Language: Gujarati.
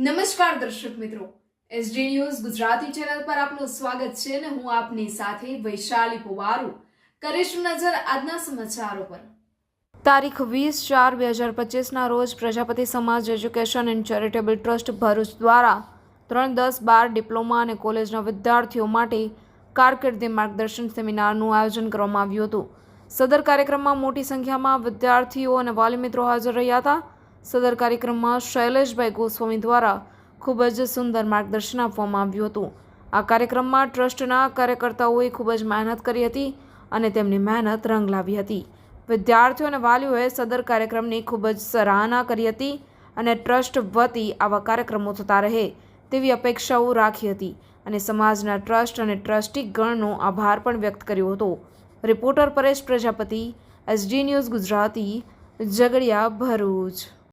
નમસ્કાર દર્શક મિત્રો, એસડી ન્યૂઝ ગુજરાતી ચેનલ પર આપનું સ્વાગત છે અને હું આપની સાથે વૈશાલી પુવારુ કરીશું નજર આજના સમાચારો પર। તારીખ 20/4/2025ના રોજ પ્રજાપતિ સમાજ education and charitable trust Bharuch દ્વારા 3-10-12 ડિપ્લોમા અને કોલેજના વિદ્યાર્થીઓ માટે કારકિર્દી માર્ગદર્શન સેમિનારનું આયોજન કરવામાં આવ્યું હતું। સદર કાર્યક્રમમાં મોટી સંખ્યામાં વિદ્યાર્થીઓ અને વાલી મિત્રો હાજર રહ્યા હતા। સદર કાર્યક્રમમાં શૈલેષભાઈ ગોસ્વામી દ્વારા ખૂબ જ સુંદર માર્ગદર્શન આપવામાં આવ્યું હતું। આ કાર્યક્રમમાં ટ્રસ્ટના કાર્યકર્તાઓએ ખૂબ જ મહેનત કરી હતી અને તેમની મહેનત રંગ લાવી હતી। વિદ્યાર્થીઓ અને વાલીઓએ સદર કાર્યક્રમની ખૂબ જ સરાહના કરી હતી અને ટ્રસ્ટ વતી આવા કાર્યક્રમો થતા રહે તેવી અપેક્ષાઓ રાખી હતી અને સમાજના ટ્રસ્ટ અને ટ્રસ્ટી ગણનો આભાર પણ વ્યક્ત કર્યો હતો। Reporter Paresh Prajapati, SD news Gujarati, Jhagadia, Bharuch.